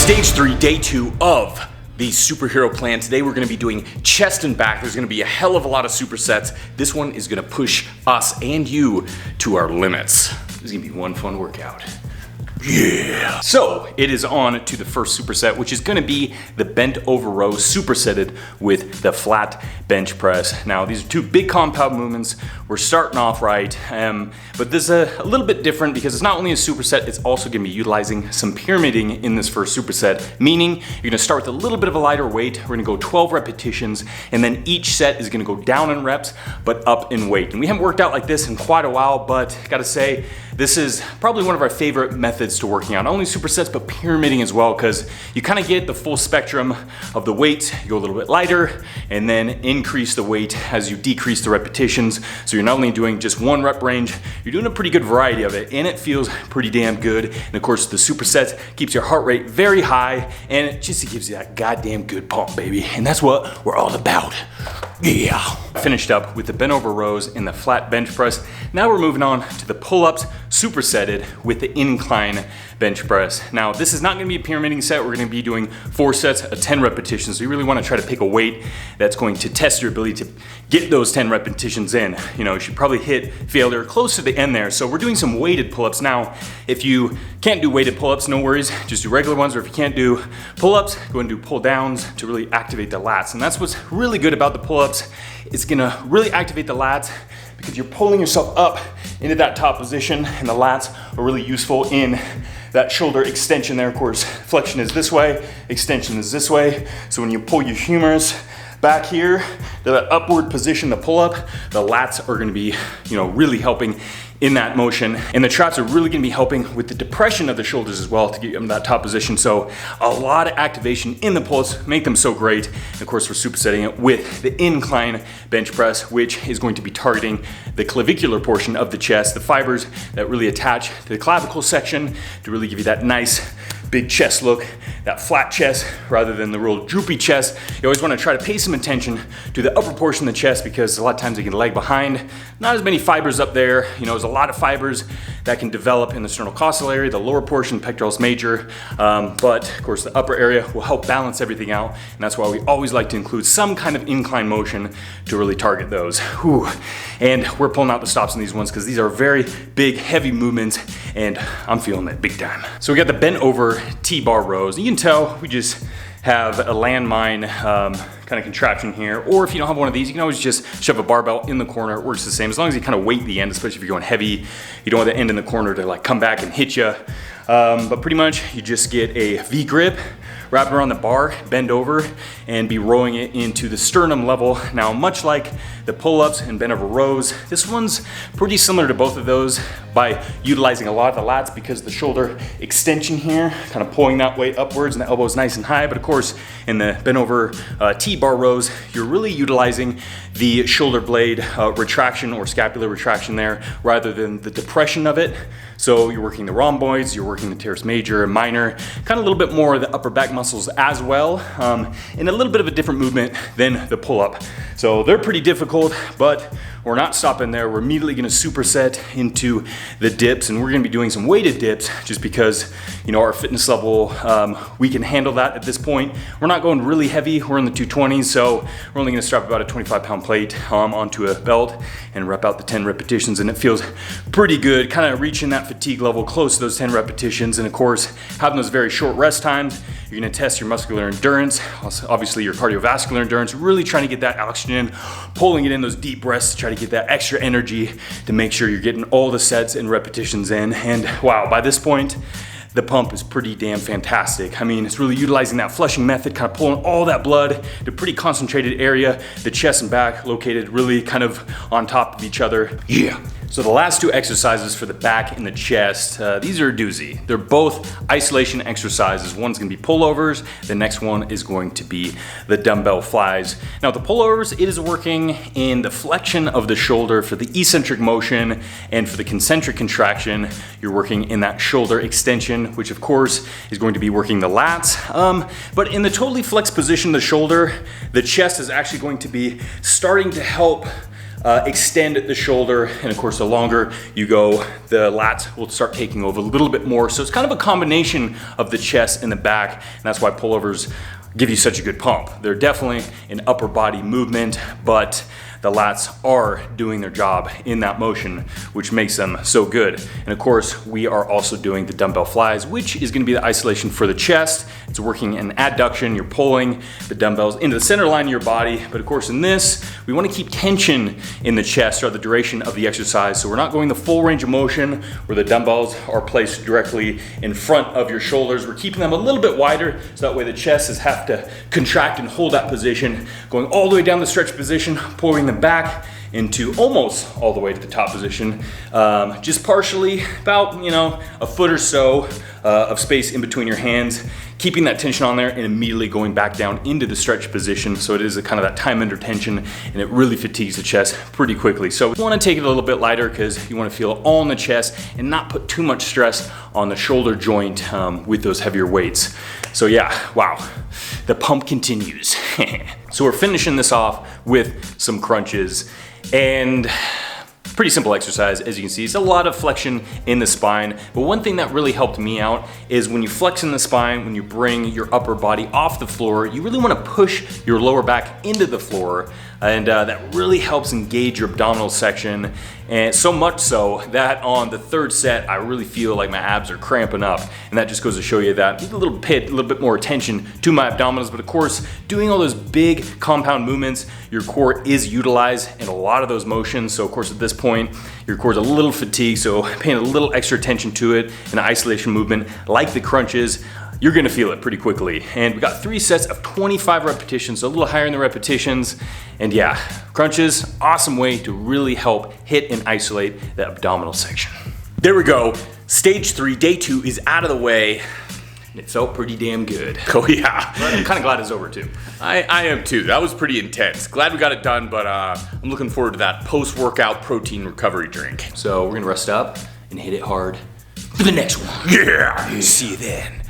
Stage 3, day 2 of the superhero plan. Today we're gonna be doing chest and back. There's gonna be a hell of a lot of supersets. This one is gonna push us and you to our limits. This is gonna be one fun workout. Yeah. So it is on to the first superset, which is gonna be the bent over row supersetted with the flat bench press. Now these are two big compound movements. We're starting off right, but this is a little bit different because it's not only a superset, it's also gonna be utilizing some pyramiding in this first superset, meaning you're gonna start with a little bit of a lighter weight. We're gonna go 12 repetitions, and then each set is gonna go down in reps, but up in weight. And we haven't worked out like this in quite a while, but gotta say, this is probably one of our favorite methods to working out. Not only supersets, but pyramiding as well, because you kind of get the full spectrum of the weights. You go a little bit lighter, and then increase the weight as you decrease the repetitions. So you're not only doing just one rep range, you're doing a pretty good variety of it, and it feels pretty damn good. And of course, the supersets keeps your heart rate very high, and it just gives you that goddamn good pump, baby. And that's what we're all about. Yeah. Finished up with the bent over rows and the flat bench press. Now we're moving on to the pull-ups supersetted with the incline bench press. Now this is not gonna be a pyramiding set. We're gonna be doing 4 sets of 10 repetitions. So you really wanna try to pick a weight that's going to test your ability to get those 10 repetitions in. You know, you should probably hit failure close to the end there. So we're doing some weighted pull-ups. Now, if you can't do weighted pull-ups, no worries, just do regular ones. Or if you can't do pull-ups, go and do pull-downs to really activate the lats. And that's what's really good about the pull-ups. It's gonna really activate the lats because you're pulling yourself up into that top position, and the lats are really useful in that shoulder extension there. Of course, flexion is this way, extension is this way. So when you pull your humerus back here to that upward position, the pull up, the lats are gonna be, really helping in that motion. And the traps are really gonna be helping with the depression of the shoulders as well to get you in that top position. So a lot of activation in the pulls make them so great. And of course, we're supersetting it with the incline bench press, which is going to be targeting the clavicular portion of the chest, the fibers that really attach to the clavicle section to really give you that nice big chest look, that flat chest rather than the real droopy chest. You always want to try to pay some attention to the upper portion of the chest because a lot of times you can lag behind. Not as many fibers up there. There's a lot of fibers that can develop in the sternocostal area, the lower portion, pectoralis major, but of course the upper area will help balance everything out, and that's why we always like to include some kind of incline motion to really target those. Whew. And we're pulling out the stops in these ones because these are very big, heavy movements, and I'm feeling it big time. So we got the bent over T-bar rows. You can tell we just have a landmine kind of contraption here, or if you don't have one of these, you can always just shove a barbell in the corner. It works the same as long as you kind of weight the end, especially if you're going heavy. You don't want the end in the corner to like come back and hit you. But pretty much you just get a V grip, wrap it around the bar, bend over, and be rowing it into the sternum level. Now, much like the pull-ups and bent over rows, this one's pretty similar to both of those by utilizing a lot of the lats because the shoulder extension here, kind of pulling that weight upwards, and the elbow is nice and high. But of course, in the bent over T-bar rows, you're really utilizing the shoulder blade retraction or scapular retraction there rather than the depression of it. So you're working the rhomboids, you're working the teres major and minor, kind of a little bit more of the upper back muscles as well, and a little bit of a different movement than the pull-up. So they're pretty difficult, but we're not stopping there. We're immediately gonna superset into the dips, and we're gonna be doing some weighted dips just because, our fitness level, we can handle that at this point. We're not going really heavy. We're in the 220s, so we're only gonna strap about a 25-pound plate onto a belt and rep out the 10 repetitions, and it feels pretty good, kind of reaching that fatigue level close to those 10 repetitions. And of course, having those very short rest times, you're gonna test your muscular endurance, also obviously your cardiovascular endurance, really trying to get that oxygen, pulling it in those deep breaths to try to get that extra energy to make sure you're getting all the sets and repetitions in. And wow, by this point, the pump is pretty damn fantastic. I mean, it's really utilizing that flushing method, kind of pulling all that blood to a pretty concentrated area, the chest and back located really kind of on top of each other. Yeah. So the last 2 exercises for the back and the chest, these are a doozy. They're both isolation exercises. One's gonna be pullovers, the next one is going to be the dumbbell flies. Now the pullovers, it is working in the flexion of the shoulder for the eccentric motion, and for the concentric contraction, you're working in that shoulder extension, which of course is going to be working the lats. But in the totally flexed position of the shoulder, the chest is actually going to be starting to help extend the shoulder, and of course the longer you go, the lats will start taking over a little bit more. So it's kind of a combination of the chest and the back, and that's why pullovers give you such a good pump. They're definitely an upper body movement, but the lats are doing their job in that motion, which makes them so good. And of course, we are also doing the dumbbell flies, which is gonna be the isolation for the chest. It's working an adduction. You're pulling the dumbbells into the center line of your body. But of course, in this, we wanna keep tension in the chest throughout the duration of the exercise. So we're not going the full range of motion where the dumbbells are placed directly in front of your shoulders. We're keeping them a little bit wider, so that way the chest is have to contract and hold that position, going all the way down the stretch position, pulling them back into almost all the way to the top position, just partially, about a foot or so of space in between your hands, keeping that tension on there and immediately going back down into the stretch position. So it is a kind of that time under tension, and it really fatigues the chest pretty quickly. So you want to take it a little bit lighter because you want to feel it all in the chest and not put too much stress on the shoulder joint with those heavier weights. So yeah, wow, the pump continues. So we're finishing this off with some crunches, and pretty simple exercise. As you can see, it's a lot of flexion in the spine, but one thing that really helped me out is when you flex in the spine, when you bring your upper body off the floor, you really want to push your lower back into the floor, and that really helps engage your abdominal section. And so much so that on the third set, I really feel like my abs are cramping up. And that just goes to show you that I need a little bit more attention to my abdominals. But of course, doing all those big compound movements, your core is utilized in a lot of those motions. So of course, at this point, your core is a little fatigued. So paying a little extra attention to it in an isolation movement like the crunches, you're gonna feel it pretty quickly. And we got 3 sets of 25 repetitions, so a little higher in the repetitions. And yeah, crunches, awesome way to really help hit and isolate the abdominal section. There we go. Stage 3, day 2 is out of the way. And it felt pretty damn good. Oh yeah. But I'm kind of glad it's over too. I am too. That was pretty intense. Glad we got it done, but I'm looking forward to that post-workout protein recovery drink. So we're gonna rest up and hit it hard for the next one. Yeah. See you then.